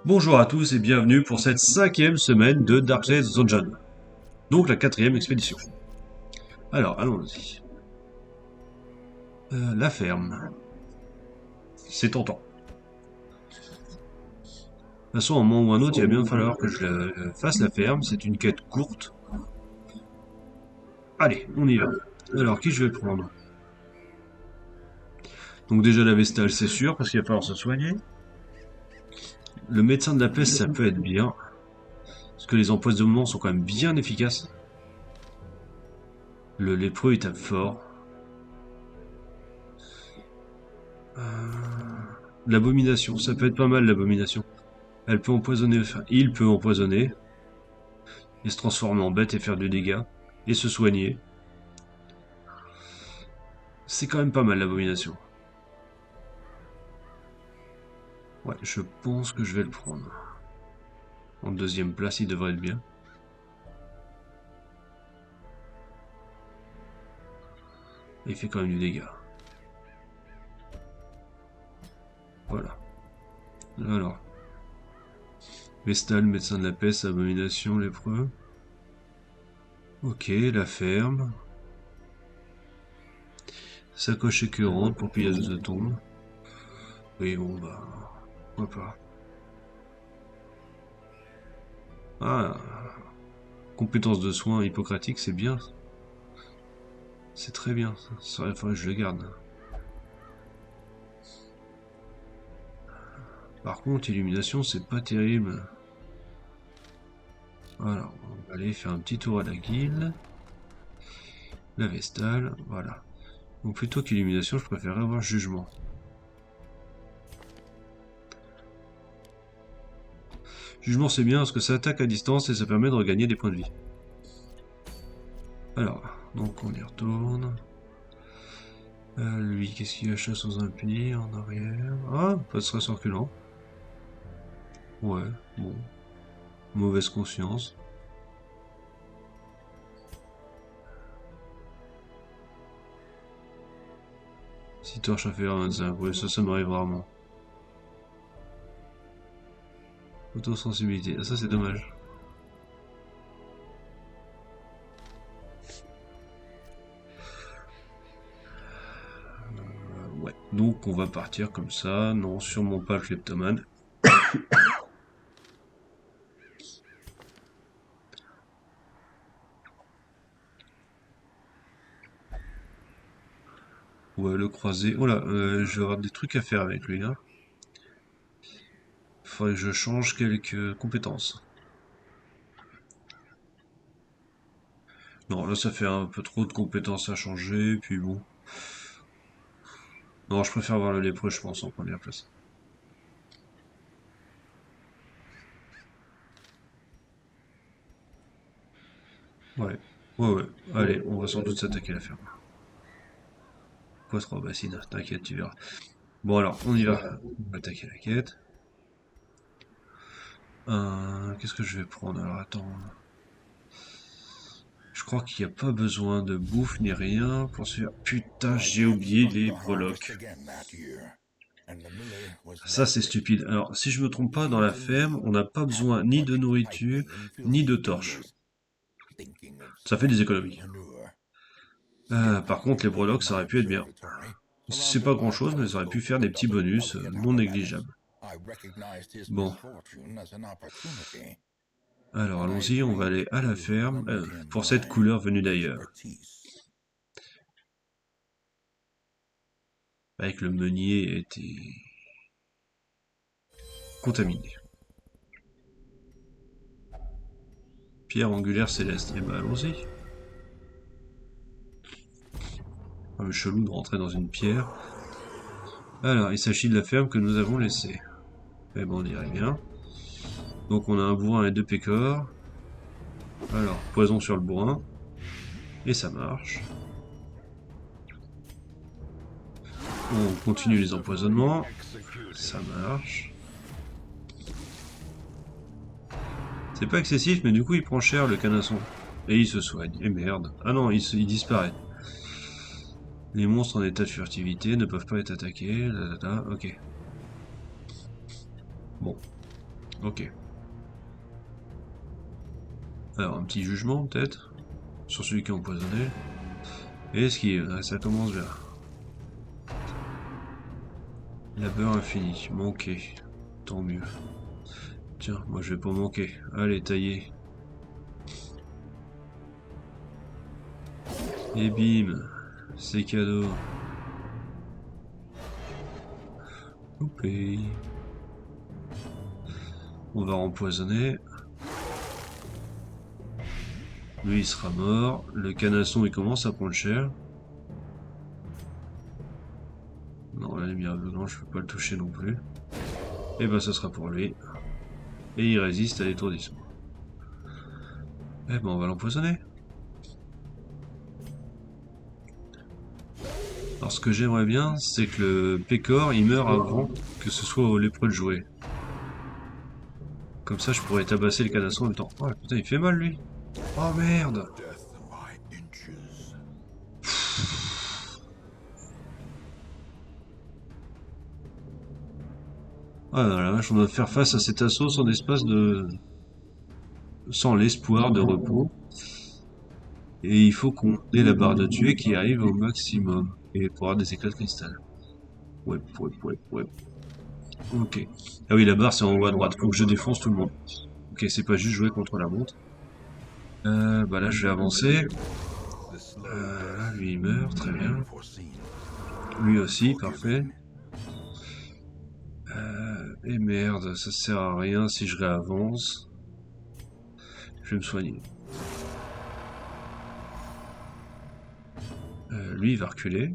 Bonjour à tous et bienvenue pour cette 5e semaine de Darkest Dungeon. Donc la 4e expédition. Alors, allons-y. La ferme. C'est tentant. De toute façon, à un moment ou un autre, il va bien falloir que je fasse la ferme. C'est une quête courte. Allez, on y va. Alors, qui je vais prendre? Donc déjà la Vestale, c'est sûr, parce qu'il va falloir se soigner. Le médecin de la peste, ça peut être bien. Parce que les empoisonnements sont quand même bien efficaces. Le lépreux, il tape fort. L'abomination, ça peut être pas mal l'abomination. Elle peut empoisonner, enfin, il peut empoisonner, et se transformer en bête et faire du dégât, et se soigner. C'est quand même pas mal l'abomination. Ouais, je pense que je vais le prendre. En deuxième place, il devrait être bien. Il fait quand même du dégât. Voilà. Alors. Vestal, médecin de la peste, abomination, lépreux. Ok, la ferme. Sacoche écœurante pour pillageuse de tombe. Oui, bon, bah. Pourquoi pas. Ah, compétence de soins hippocratique, c'est bien. C'est très bien. Ça, il faudrait que je le garde. Par contre, illumination, c'est pas terrible. Voilà, on va aller faire un petit tour à la guilde. La Vestale, voilà. Donc plutôt qu'illumination, je préférerais avoir jugement. Jugement c'est bien parce que ça attaque à distance et ça permet de regagner des points de vie. Alors, donc on y retourne. Lui, qu'est-ce qu'il a? Chasse aux impies, en arrière. Ah, pas de stress reculant. Ouais, bon. Mauvaise conscience. Si torche à faire 25, ouais, ça m'arrive rarement. Autosensibilité, ah, ça c'est dommage. Ouais, donc on va partir comme ça. Non, sûrement pas le kleptomane. Ouais, le croisé. Oh là, je vais avoir des trucs à faire avec lui, hein. Faudrait que je change quelques compétences. Non, là ça fait un peu trop de compétences à changer, puis bon. Non, je préfère voir le lépreux, je pense, en première place. Ouais, ouais. Allez, on va sans doute s'attaquer à la ferme. Quoi trop bassine, t'inquiète, tu verras. Bon alors, on y va. On va attaquer la quête. Qu'est-ce que je vais prendre? Alors attends. Je crois qu'il n'y a pas besoin de bouffe ni rien pour se faire... Putain, j'ai oublié les breloques. Ça, c'est stupide. Alors, si je me trompe pas, dans la ferme, on n'a pas besoin ni de nourriture, ni de torches. Ça fait des économies. Par contre, les breloques, ça aurait pu être bien. C'est pas grand chose, mais ça aurait pu faire des petits bonus non négligeables. Bon, alors allons-y, on va aller à la ferme pour cette couleur venue d'ailleurs. Avec le meunier était contaminé. Pierre angulaire céleste. Eh ben allons-y. Un chelou de rentrer dans une pierre. Alors, il s'agit de la ferme que nous avons laissée. Eh ben on dirait bien. Donc on a un bourrin et deux pécores. Alors, poison sur le bourrin. Et ça marche. On continue les empoisonnements. Ça marche. C'est pas excessif, mais du coup il prend cher le canasson. Et il se soigne. Et merde. Ah non, il disparaît. Les monstres en état de furtivité ne peuvent pas être attaqués. Ok. Bon. Ok. Alors, un petit jugement, peut-être, sur celui qui est empoisonné. Et esquive, ça commence bien. Labeur infini, manqué. Tant mieux. Tiens, moi je vais pas manquer. Allez, tailler. Et bim, c'est cadeau. Loupé. On va empoisonner. Lui il sera mort. Le canasson il commence à prendre cher. Non, la lumière blanche, je peux pas le toucher non plus. Et ben ça sera pour lui. Et il résiste à l'étourdissement. Eh ben on va l'empoisonner. Alors ce que j'aimerais bien, c'est que le pécor il meurt avant que ce soit au lépreux de jouer. Comme ça je pourrais tabasser le canasson en même temps. Oh putain il fait mal lui. Oh merde. Ah la vache, on doit faire face à cet assaut sans espace de... sans l'espoir de repos. Et il faut qu'on ait la barre de tuer qui arrive au maximum. Et pour avoir des éclats de cristal. Ouais, ouais, ouais, ouais. Ok. Ah oui, la barre c'est en haut à droite. Faut que je défonce tout le monde. Ok, c'est pas juste jouer contre la montre. Bah là je vais avancer. Là, lui il meurt, très bien. Lui aussi, parfait. Et merde, ça sert à rien si je réavance. Je vais me soigner. Lui il va reculer.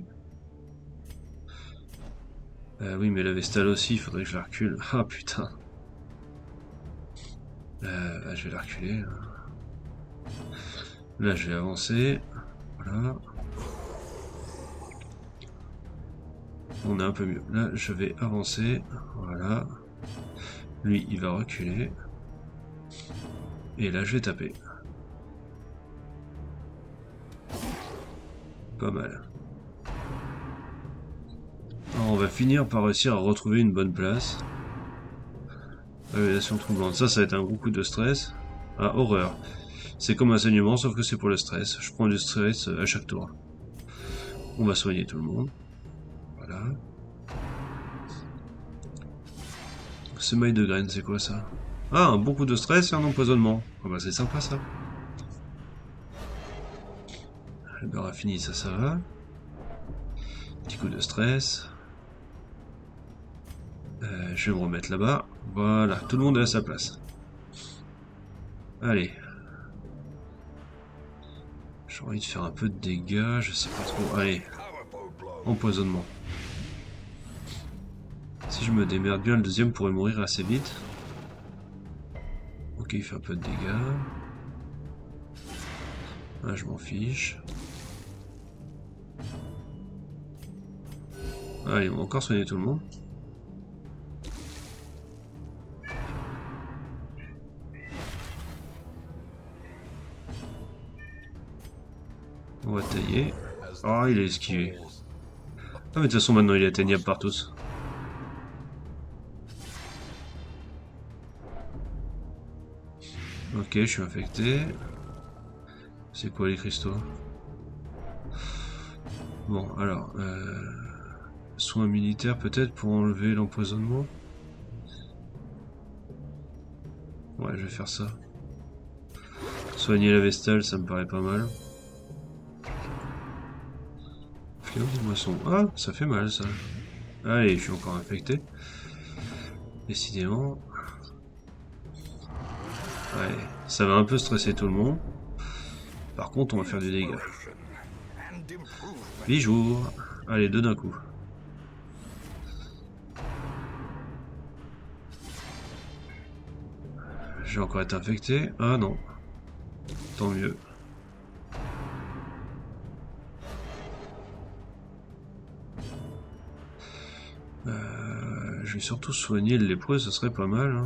Oui, mais la Vestale aussi, il faudrait que je la recule. Ah putain. Je vais la reculer. Là, je vais avancer. Voilà. On est un peu mieux. Là, je vais avancer. Voilà. Lui, il va reculer. Et là, je vais taper. Pas mal. Alors, on va finir par réussir à retrouver une bonne place. Révélation troublante. Ça va être un gros coup de stress. Ah, horreur. C'est comme un saignement, sauf que c'est pour le stress. Je prends du stress à chaque tour. On va soigner tout le monde. Voilà. Semaille de graines, c'est quoi ça? Ah, un bon coup de stress et un empoisonnement. Ah bah c'est sympa ça. Le beurre a fini, ça va. Petit coup de stress. Je vais me remettre là-bas. Voilà, tout le monde est à sa place. Allez. J'ai envie de faire un peu de dégâts, je sais pas trop. Allez. Empoisonnement. Si je me démerde bien, le deuxième pourrait mourir assez vite. Ok, il fait un peu de dégâts. Ah, je m'en fiche. Allez, on va encore soigner tout le monde. On va tailler. Ah, il a esquivé. Ah, mais de toute façon, maintenant, il est atteignable par tous. Ok, je suis infecté. C'est quoi les cristaux? Bon, alors... soins militaires peut-être pour enlever l'empoisonnement? Ouais, je vais faire ça. Soigner la Vestale, ça me paraît pas mal. Fléau des moissons. Ah, ça fait mal ça. Allez, je suis encore infecté. Décidément. Ouais, ça va un peu stresser tout le monde. Par contre, on va faire du dégât. Bijou. Allez, deux d'un coup. J'ai encore été infecté. Ah non. Tant mieux. Je vais surtout soigner le lépreux, ça serait pas mal. Hein.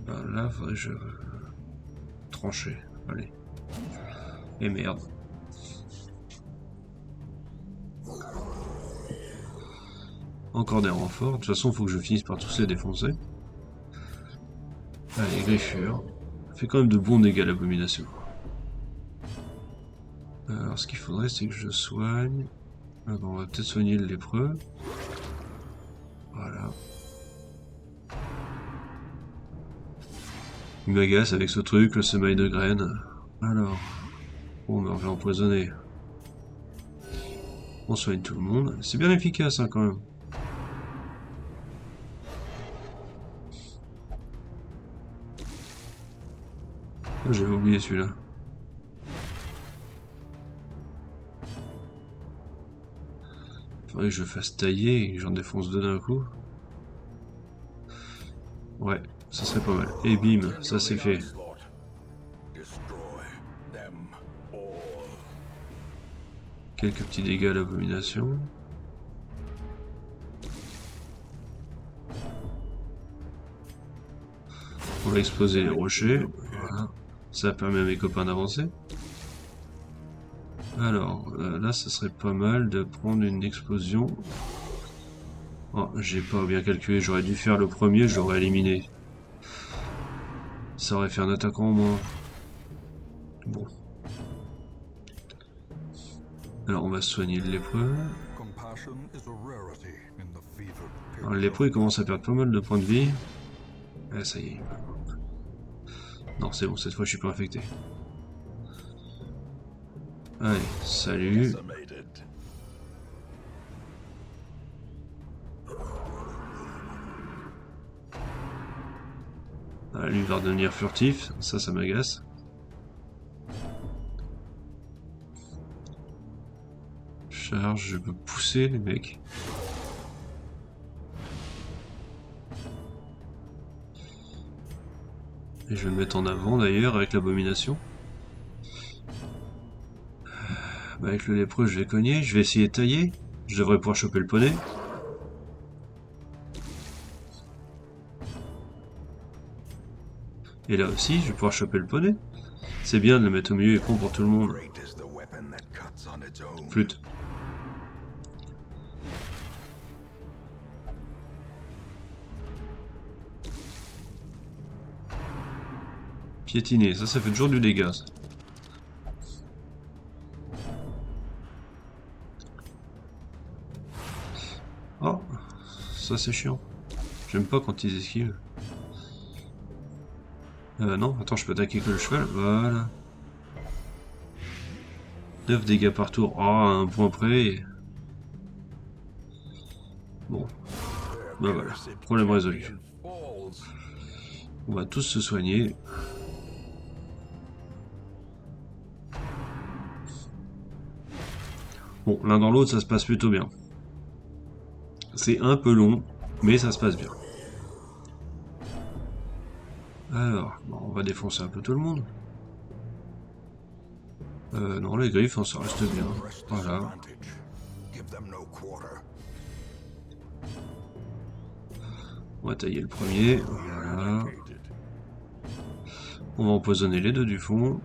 Ben là, faudrait que je... trancher. Allez. Et merde. Encore des renforts. De toute façon, il faut que je finisse par tous les défoncer. Allez, griffure. Fait quand même de bons dégâts l'abomination. Alors, ce qu'il faudrait, c'est que je soigne. Ah bon, on va peut-être soigner le lépreux. Voilà. Il m'agace avec ce truc, le semail de graines. Alors. Bon, ben, on va empoisonner. On soigne tout le monde. C'est bien efficace, hein, quand même. Ah, j'avais oublié celui-là. Faudrait que je fasse tailler et que j'en défonce deux d'un coup. Ouais, ça serait pas mal. Et bim, ça c'est fait. Quelques petits dégâts à l'abomination. On va exploser les rochers. Voilà. Ça permet à mes copains d'avancer. Alors, là, ça serait pas mal de prendre une explosion. Oh, j'ai pas bien calculé. J'aurais dû faire le premier, je l'aurais éliminé. Ça aurait fait un attaquant en moins. Bon. Alors, on va soigner le lépreux. Alors, le lépreux, il commence à perdre pas mal de points de vie. Ah, ça y est. Non, c'est bon, cette fois, je suis pas infecté. Allez, salut. Ah, lui va redevenir furtif, ça m'agace. Charge, je peux pousser les mecs. Et je vais me mettre en avant d'ailleurs avec l'abomination. Bah, avec le lépreux, je vais cogner, je vais essayer de tailler. Je devrais pouvoir choper le poney. Et là aussi, je vais pouvoir choper le poney. C'est bien de le mettre au milieu écran pour tout le monde. Flûte. Piétiner, ça fait toujours du dégât. Ça. Oh, ça c'est chiant. J'aime pas quand ils esquivent. Non, attends, je peux attaquer que le cheval. Voilà. 9 dégâts par tour. Oh, un point près. Bon. Bah voilà. Problème résolu. On va tous se soigner. Bon, l'un dans l'autre, ça se passe plutôt bien. C'est un peu long, mais ça se passe bien. Alors, bon, on va défoncer un peu tout le monde. Non, les griffes, ça reste bien. Voilà. On va tailler le premier. Voilà. On va empoisonner les deux du fond.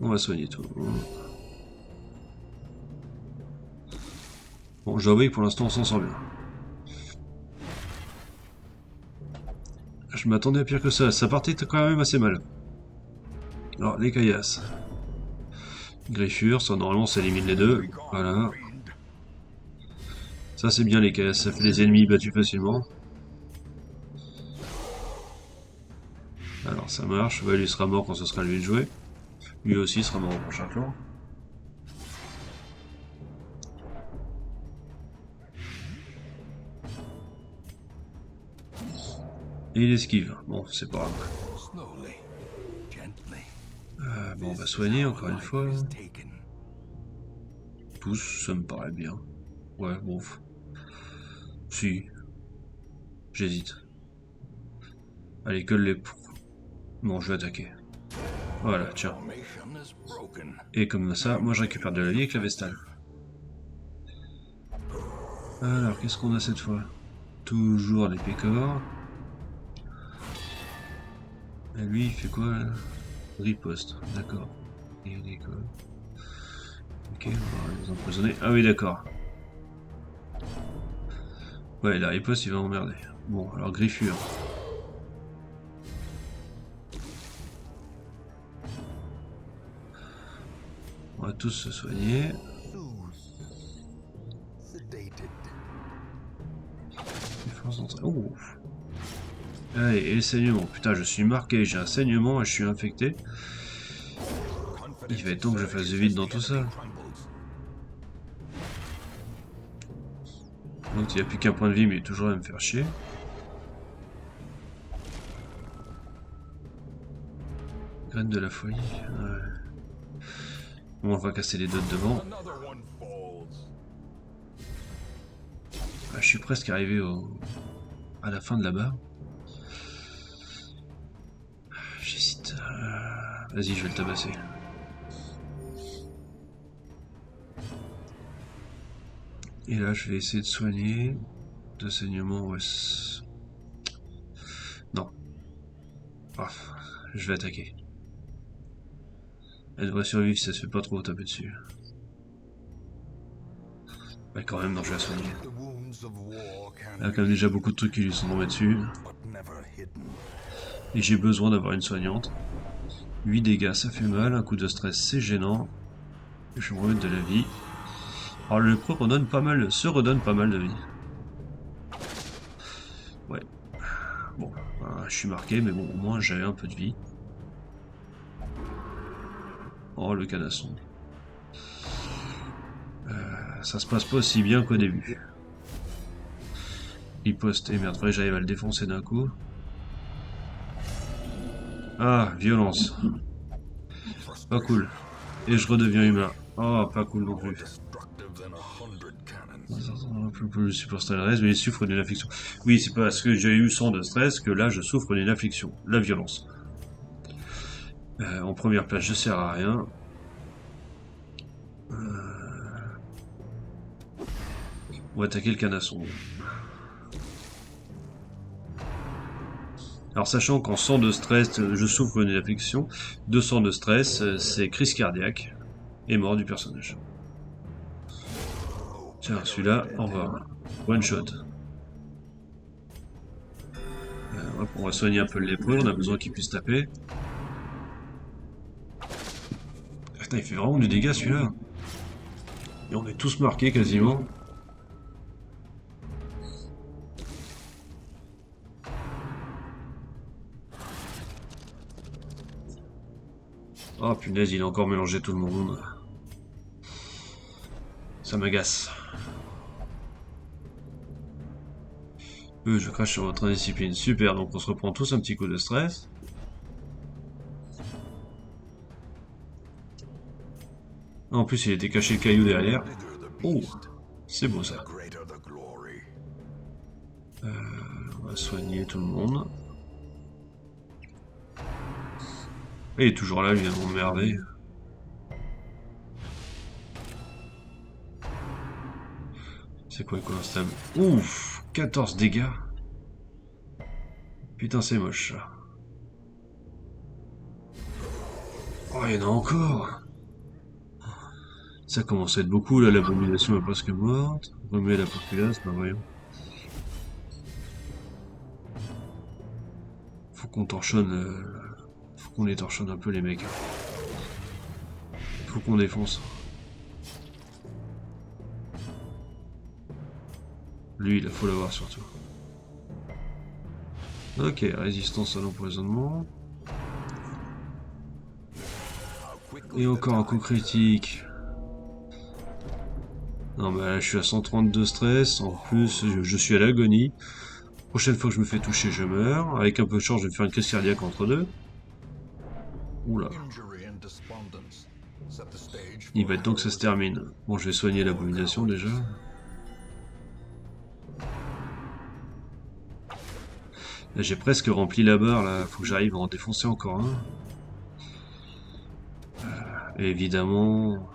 On va soigner tout le monde. Bon, je dois avouer que pour l'instant on s'en sort bien. Je m'attendais à pire que ça partait quand même assez mal. Alors, les caillasses. Griffure, ça normalement ça élimine les deux. Voilà. Ça c'est bien les caillasses, ça fait des ennemis battus facilement. Alors ça marche, ouais, lui sera mort quand ce sera lui de jouer. Lui aussi sera mort au prochain tour. Et il esquive. Bon, c'est pas grave. Bon, on va soigner encore une fois. Pouce, ça me paraît bien. Ouais, bon. Si. J'hésite. Allez, que les... Bon, je vais attaquer. Voilà, tiens. Et comme ça, moi je récupère de la vie avec la Vestale. Alors, qu'est-ce qu'on a cette fois? Toujours les pécores. Et lui, il fait quoi là? Riposte, d'accord. Et agricole. Ok, on va les empoisonner. Ah oui, d'accord. Ouais, la riposte, il va emmerder. Bon, alors griffure. On va tous se soigner. Oh. Allez, et le saignement. Putain, je suis marqué, j'ai un saignement et je suis infecté. Il va être temps que je fasse du vide dans tout ça. Donc il n'y a plus qu'un point de vie, mais il est toujours à me faire chier. Graine de la folie. Ouais. Bon, on va casser les deux de devant. Ah, je suis presque arrivé à la fin de la barre. J'hésite. Vas-y, je vais le tabasser. Et là, je vais essayer de soigner. De saignement, ouais. Non. Ah, je vais attaquer. Elle devrait survivre si ça se fait pas trop taper dessus. Ouais, quand même, non, je vais la soigner. Elle a quand même déjà beaucoup de trucs qui lui sont tombés dessus. Et j'ai besoin d'avoir une soignante. 8 dégâts, ça fait mal. Un coup de stress, c'est gênant. Je vais me remettre de la vie. Alors le pro redonne pas mal, se redonne pas mal de vie. Ouais. Bon, je suis marqué, mais bon, au moins j'avais un peu de vie. Oh, le canasson. Ça se passe pas aussi bien qu'au début. Riposte, et merde, faudrait que j'arrive à le défoncer d'un coup. Ah, violence. Pas cool. Et je redeviens humain. Oh, pas cool non plus. Je supporte le stress, mais il souffre d'une affliction. Oui, c'est parce que j'ai eu 100 de stress que là je souffre d'une affliction. La violence. En première place, je sers à rien. On va attaquer le canasson. Alors sachant qu'en 100 de stress, je souffre d'une affliction, 200 de stress, c'est crise cardiaque et mort du personnage. Tiens, celui-là, au revoir. One shot. Hop, on va soigner un peu le lépreux, on a besoin qu'il puisse taper. Putain, il fait vraiment du dégât celui-là. Et on est tous marqués quasiment. Oh punaise, il a encore mélangé tout le monde. Ça m'agace. Je crache sur votre indiscipline. Super, donc on se reprend tous un petit coup de stress. En plus, il était caché le caillou derrière. Oh, c'est beau ça. On va soigner tout le monde. Et il est toujours là, il vient de m'emmerder. C'est quoi instable? Ouf, 14 dégâts. Putain, c'est moche ça. Oh, il y en a encore. Ça commence à être beaucoup là, l'abomination est presque morte. Remet la populace, bah voyons. Faut qu'on torchonne. Faut qu'on les torchonne un peu les mecs. Faut qu'on défonce. Lui, il faut l'avoir surtout. Ok, résistance à l'empoisonnement. Et encore un coup critique. Non, bah là, je suis à 132 stress. En plus, je suis à l'agonie. Prochaine fois que je me fais toucher, je meurs. Avec un peu de chance, je vais faire une crise cardiaque entre deux. Oula. Il va être temps que ça se termine. Bon, je vais soigner l'abomination déjà. Là, j'ai presque rempli la barre, là. Faut que j'arrive à en défoncer encore un. Et évidemment...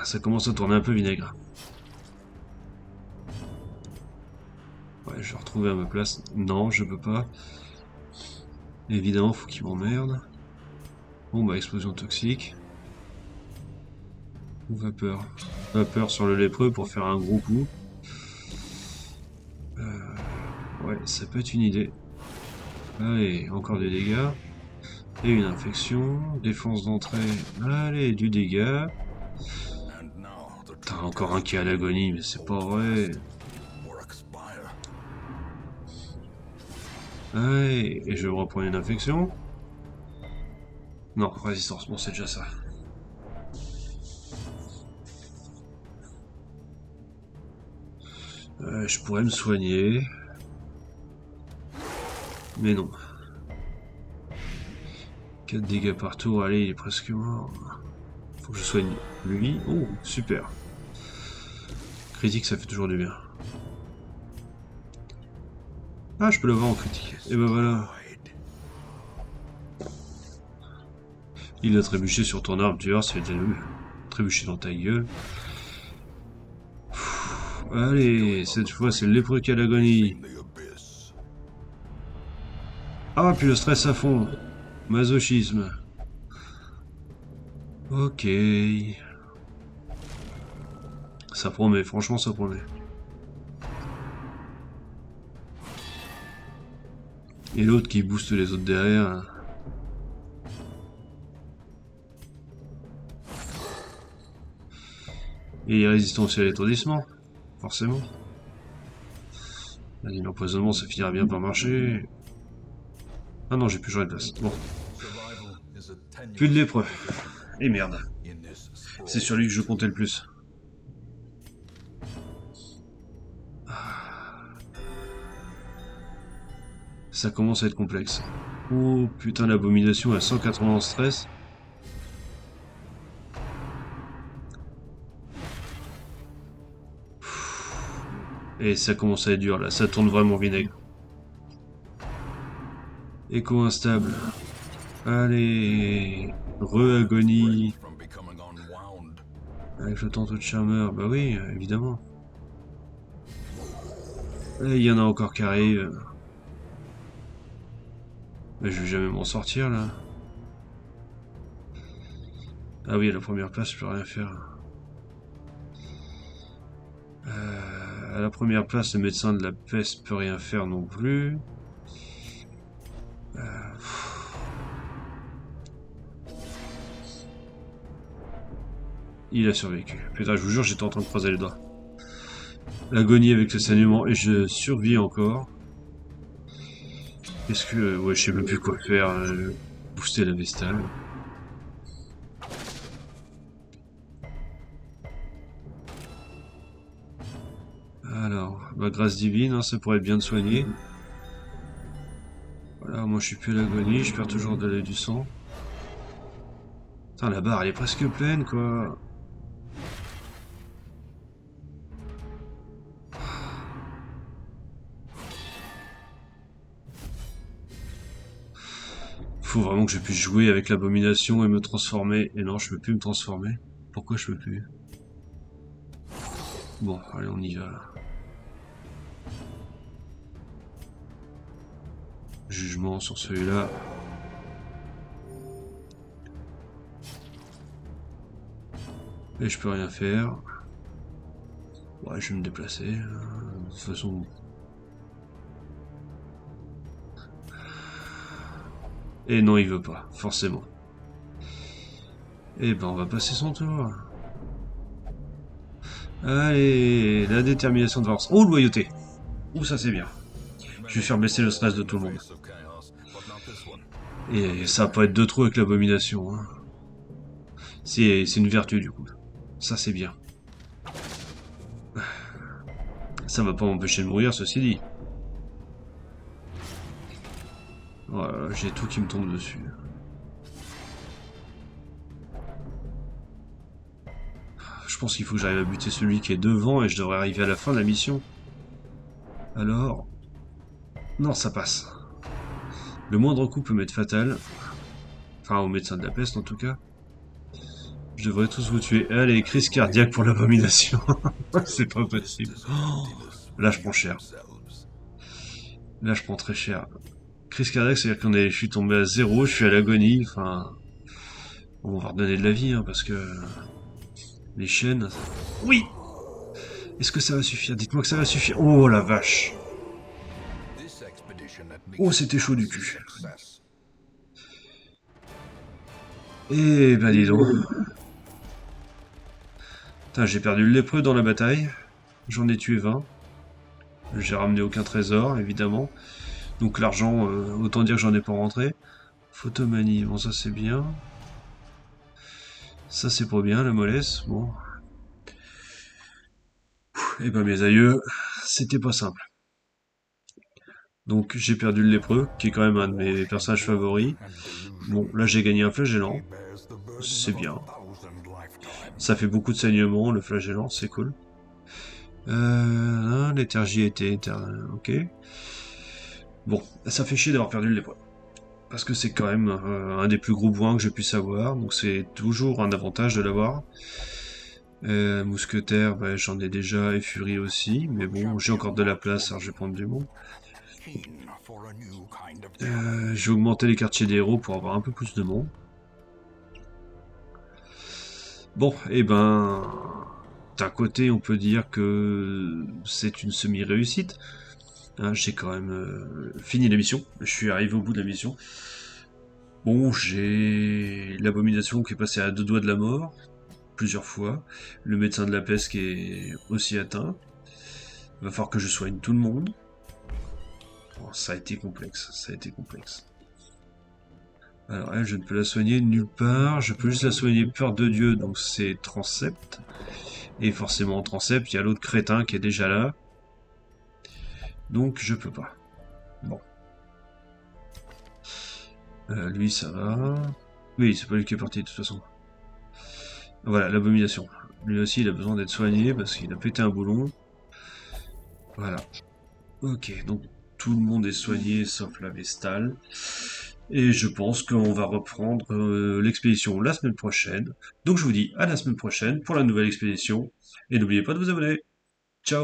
Ça commence à tourner un peu vinaigre. Ouais, je vais retrouver à ma place. Non, je peux pas. Évidemment, faut qu'il m'emmerde. Bon, bah, explosion toxique. Ou vapeur. Vapeur sur le lépreux pour faire un gros coup. Ouais, ça peut être une idée. Allez, encore des dégâts. Et une infection. Défense d'entrée. Allez, du dégât. Putain, encore un qui est à l'agonie, mais c'est pas vrai. Allez, et je vais me reprendre une infection. Non, résistance, bon, c'est déjà ça. Je pourrais me soigner. Mais non. 4 dégâts par tour, allez, il est presque mort. Faut que je soigne lui. Oh, super. Critique, ça fait toujours du bien. Ah, je peux l'avoir en critique. Et ben voilà. Il a trébuché sur ton arme, tu vois, c'est déjà mieux. Trébuché dans ta gueule. Allez, cette fois, c'est le lépreux qui a l'agonie. Ah, puis le stress à fond. Masochisme. Ok. Ça promet, franchement, ça promet. Et l'autre qui booste les autres derrière. Et il est résistant aussi à l'étourdissement, forcément. L'empoisonnement, ça finira bien par marcher. Ah non, j'ai plus joué de place. Bon. Plus de lépreux. Et merde. C'est sur lui que je comptais le plus. Ça commence à être complexe. Oh putain, l'abomination à 180 en stress. Et ça commence à être dur là, ça tourne vraiment vinaigre. Écho instable. Allez. Re-agonie. Avec le tantôt de charmeur, bah oui, évidemment. Et il y en a encore qui arrivent. Mais je vais jamais m'en sortir là. Ah oui, à la première place, je peux rien faire. À la première place, le médecin de la peste peut rien faire non plus. Il a survécu. Putain, je vous jure, j'étais en train de croiser les doigts. L'agonie avec le saignement, et je survis encore. Est-ce que... Ouais, je sais même plus quoi faire. Booster la vestale. Alors, bah, grâce divine, hein, ça pourrait être bien de soigner. Voilà, moi je suis plus à l'agonie, je perds toujours du sang. Putain, la barre elle est presque pleine quoi. Faut vraiment que je puisse jouer avec l'abomination et me transformer. Et non, je peux plus me transformer. Pourquoi je peux plus? Bon, allez, on y va. Jugement sur celui-là. Et je peux rien faire. Ouais, je vais me déplacer. De toute façon... Et non, il veut pas, forcément. Eh ben, on va passer son tour. Allez, la détermination de force. Oh, loyauté. Oh, ça c'est bien. Je vais faire baisser le stress de tout le monde. Et ça va pas être de trop avec l'abomination. Hein. C'est une vertu du coup. Ça c'est bien. Ça va pas m'empêcher de mourir, ceci dit. Voilà, j'ai tout qui me tombe dessus. Je pense qu'il faut que j'arrive à buter celui qui est devant et je devrais arriver à la fin de la mission. Alors... Non, ça passe. Le moindre coup peut m'être fatal. Enfin, au médecin de la peste en tout cas. Je devrais tous vous tuer. Allez, crise cardiaque pour l'abomination. C'est pas possible. Oh, là, je prends cher. Là, je prends très cher. Crise cardiaque, c'est-à-dire je suis tombé à zéro, je suis à l'agonie, enfin... On va redonner de la vie, hein, parce que... Les chaînes... Oui! Est-ce que ça va suffire? Dites-moi que ça va suffire. Oh la vache! Oh, c'était chaud du cul. Eh ben dis donc. Putain, j'ai perdu le lépreux dans la bataille. J'en ai tué 20. J'ai ramené aucun trésor, évidemment. Donc l'argent, autant dire que j'en ai pas rentré. Photomanie, bon ça c'est bien. Ça c'est pas bien, la mollesse. Bon. Eh ben mes aïeux, c'était pas simple. Donc j'ai perdu le lépreux, qui est quand même un de mes personnages favoris. Bon, là j'ai gagné un flagellant. C'est bien. Ça fait beaucoup de saignements, le flagellant, c'est cool. L'éthergie était ok. Bon, ça fait chier d'avoir perdu le lépreux. Parce que c'est quand même un des plus gros points que j'ai pu savoir, donc c'est toujours un avantage de l'avoir. Mousquetaire, bah, j'en ai déjà, et Furie aussi, mais bon, j'ai encore de la place, alors je vais prendre du monde. J'ai augmenté les quartiers des héros pour avoir un peu plus de monde. Bon, et ben, d'un côté, on peut dire que c'est une semi-réussite. Hein, j'ai quand même fini la mission. Je suis arrivé au bout de la mission. Bon, j'ai l'abomination qui est passée à 2 doigts de la mort, plusieurs fois. Le médecin de la peste qui est aussi atteint. Il va falloir que je soigne tout le monde. Bon, ça a été complexe, ça a été complexe. Alors elle, je ne peux la soigner nulle part. Je peux juste la soigner peur de Dieu, donc c'est Transept. Et forcément, en Transept, il y a l'autre crétin qui est déjà là. Donc je peux pas. Bon. Lui, ça va. Oui, c'est pas lui qui est parti de toute façon. Voilà, l'abomination. Lui aussi, il a besoin d'être soigné parce qu'il a pété un boulon. Voilà. Ok, donc tout le monde est soigné sauf la Vestale. Et je pense qu'on va reprendre l'expédition la semaine prochaine. Donc je vous dis à la semaine prochaine pour la nouvelle expédition. Et n'oubliez pas de vous abonner. Ciao!